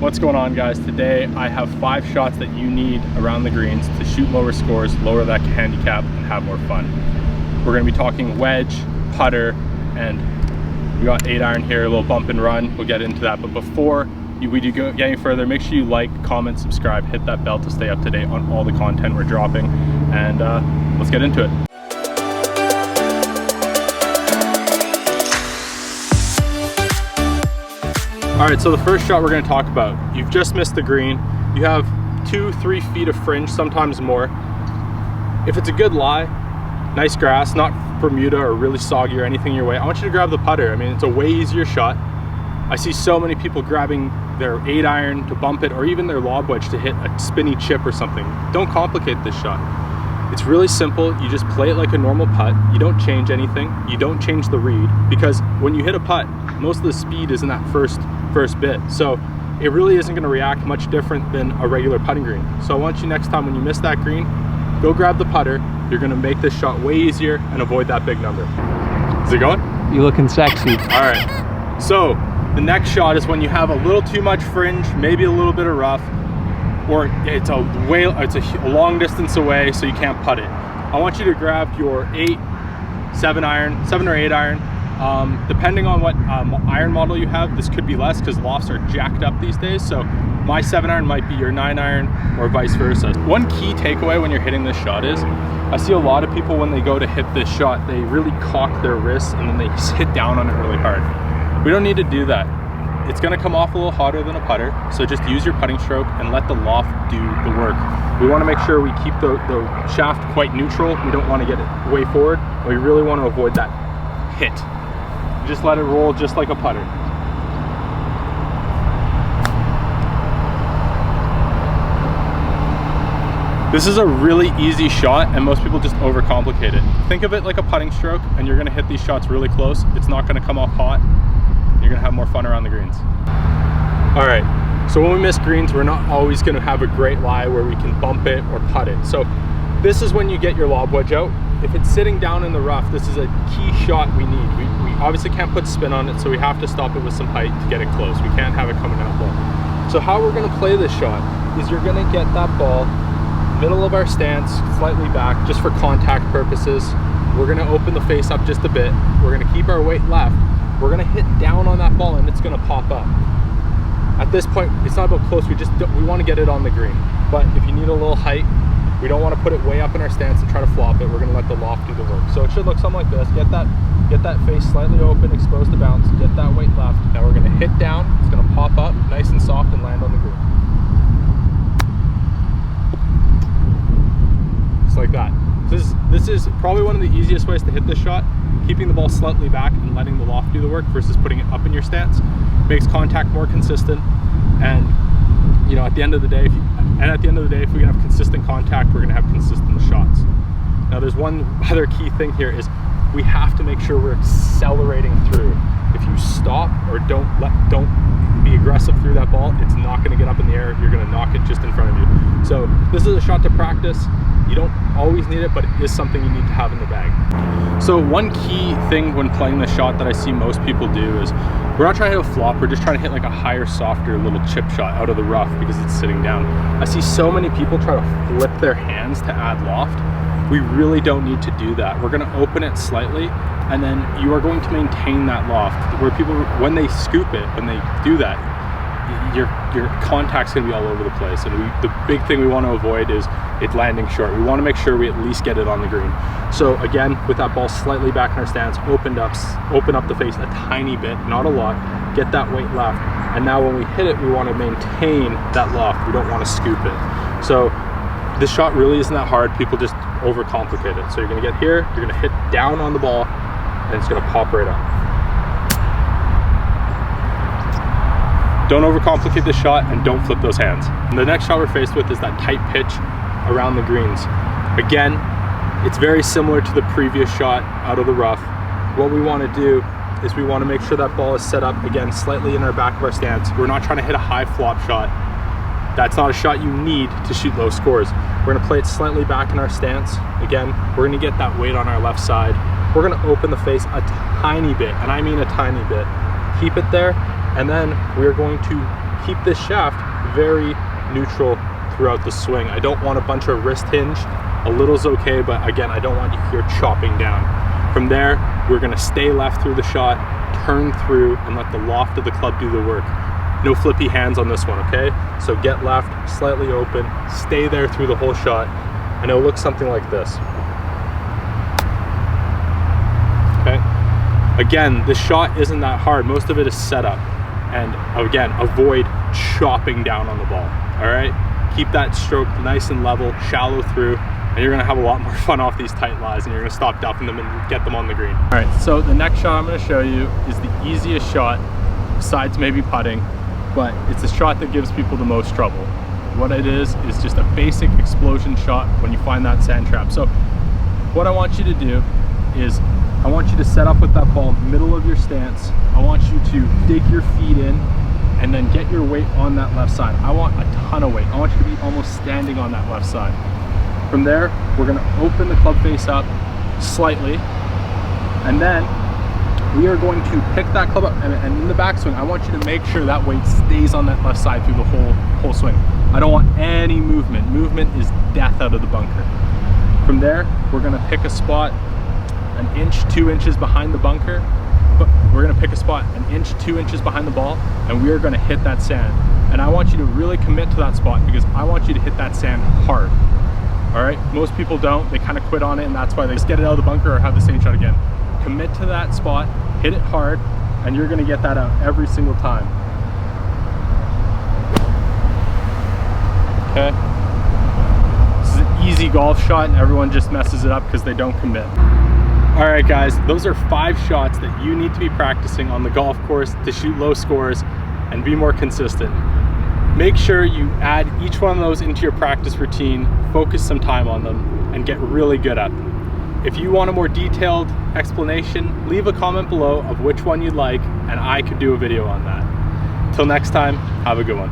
What's going on, guys? Today I have 5 shots that you need around the greens to shoot lower scores, lower that handicap, and have more fun. We're going to be talking wedge, putter, and we got 8-iron here, a little bump and run. We'll get into that, but before we do get any further, make sure you like, comment, subscribe, hit that bell to stay up to date on all the content we're dropping, and let's get into it. All right, so the first shot we're going to talk about, you've just missed the green. You have 2-3 feet of fringe, sometimes more. If it's a good lie, nice grass, not Bermuda or really soggy or anything your way, I want you to grab the putter. I mean, it's a way easier shot. I see so many people grabbing their 8-iron to bump it, or even their lob wedge to hit a spinny chip or something. Don't complicate this shot. It's really simple. You just play it like a normal putt. You don't change anything. You don't change the read, because when you hit a putt, most of the speed is in that first bit. So it really isn't going to react much different than a regular putting green. So I want you, next time when you miss that green, go grab the putter. You're going to make this shot way easier and avoid that big number. Is it going? You looking sexy. All right. So the next shot is when you have a little too much fringe, maybe a little bit of rough, or it's a long distance away, so you can't putt it. I want you to grab your 7 or 8 iron. Depending on what iron model you have, this could be less because lofts are jacked up these days. So my 7-iron might be your 9-iron or vice versa. One key takeaway when you're hitting this shot is, I see a lot of people when they go to hit this shot, they really cock their wrists and then they hit down on it really hard. We don't need to do that. It's going to come off a little hotter than a putter, so just use your putting stroke and let the loft do the work. We want to make sure we keep the shaft quite neutral. We don't want to get it way forward. We really want to avoid that hit. Just let it roll just like a putter. This is a really easy shot, and most people just overcomplicate it. Think of it like a putting stroke, and you're going to hit these shots really close. It's not going to come off hot. You're going to have more fun around the greens. All right, so when we miss greens, we're not always going to have a great lie where we can bump it or putt it. So this is when you get your lob wedge out. If it's sitting down in the rough, this is a key shot we need. We obviously can't put spin on it, so we have to stop it with some height to get it close. We can't have it coming out low. So how we're going to play this shot is you're going to get that ball middle of our stance, slightly back, just for contact purposes. We're going to open the face up just a bit. We're going to keep our weight left. We're going to hit down on that ball and it's going to pop up. At this point, it's not about close, we want to get it on the green. But if you need a little height, we don't want to put it way up in our stance and try to flop it. We're going to let the loft do the work. So it should look something like this. Get that face slightly open, exposed to bounce, get that weight left. Now we're going to hit down. It's going to pop up nice and soft and land on the green. Just like that. This is probably one of the easiest ways to hit this shot. Keeping the ball slightly back and letting the loft do the work versus putting it up in your stance makes contact more consistent. And you know, at the end of the day, if we can have consistent contact, we're going to have consistent shots. Now, there's one other key thing here is we have to make sure we're accelerating through. If you stop or don't be aggressive through that ball, it's not going to get up in the air. You're going to knock it just in front of you. So this is a shot to practice. You don't always need it, but it is something you need to have in the bag. So one key thing when playing this shot that I see most people do is, we're not trying to hit a flop, we're just trying to hit like a higher, softer little chip shot out of the rough because it's sitting down. I see so many people try to flip their hands to add loft. We really don't need to do that. We're going to open it slightly, and then you are going to maintain that loft. Where people, when they scoop it, when they do that, your contact's going to be all over the place. And the big thing we want to avoid is it landing short. We want to make sure we at least get it on the green. So again, with that ball slightly back in our stance, open up the face a tiny bit, not a lot, get that weight left. And now when we hit it, we want to maintain that loft. We don't want to scoop it. So this shot really isn't that hard. People just overcomplicate it. So you're going to get here, you're going to hit down on the ball, and it's going to pop right up. Don't overcomplicate this shot, and don't flip those hands. And the next shot we're faced with is that tight pitch around the greens. Again, it's very similar to the previous shot out of the rough. What we want to do is we want to make sure that ball is set up, again, slightly in our back of our stance. We're not trying to hit a high flop shot. That's not a shot you need to shoot low scores. We're going to play it slightly back in our stance. Again, we're going to get that weight on our left side. We're going to open the face a tiny bit, and I mean a tiny bit. Keep it there, and then we're going to keep this shaft very neutral throughout the swing. I don't want a bunch of wrist hinge. A little's okay, but again, I don't want you here chopping down. From there, we're gonna stay left through the shot, turn through, and let the loft of the club do the work. No flippy hands on this one, okay? So get left, slightly open, stay there through the whole shot, and it'll look something like this. Okay? Again, this shot isn't that hard. Most of it is setup. And again, avoid chopping down on the ball, all right? Keep that stroke nice and level, shallow through, and you're gonna have a lot more fun off these tight lies, and you're gonna stop duffing them and get them on the green. All right, so the next shot I'm gonna show you is the easiest shot, besides maybe putting, but it's a shot that gives people the most trouble. What it is just a basic explosion shot when you find that sand trap. So what I want you to do is, I want you to set up with that ball middle of your stance. I want you to dig your feet in and then get your weight on that left side. I want a ton of weight. I want you to be almost standing on that left side. From there, we're gonna open the club face up slightly, and then we are going to pick that club up, and in the backswing, I want you to make sure that weight stays on that left side through the whole swing. I don't want any movement. Movement is death out of the bunker. From there, we're gonna pick a spot 1 inch, 2 inches behind the bunker, but we're gonna pick a spot 1 inch, 2 inches behind the ball, and we are gonna hit that sand. And I want you to really commit to that spot because I want you to hit that sand hard. All right, most people don't, they kind of quit on it, and that's why they just get it out of the bunker or have the same shot again. Commit to that spot, hit it hard, and you're gonna get that out every single time. Okay. This is an easy golf shot, and everyone just messes it up because they don't commit. All right, guys, those are 5 shots that you need to be practicing on the golf course to shoot low scores and be more consistent. Make sure you add each one of those into your practice routine, focus some time on them, and get really good at them. If you want a more detailed explanation, leave a comment below of which one you'd like, and I could do a video on that. Till next time, have a good one.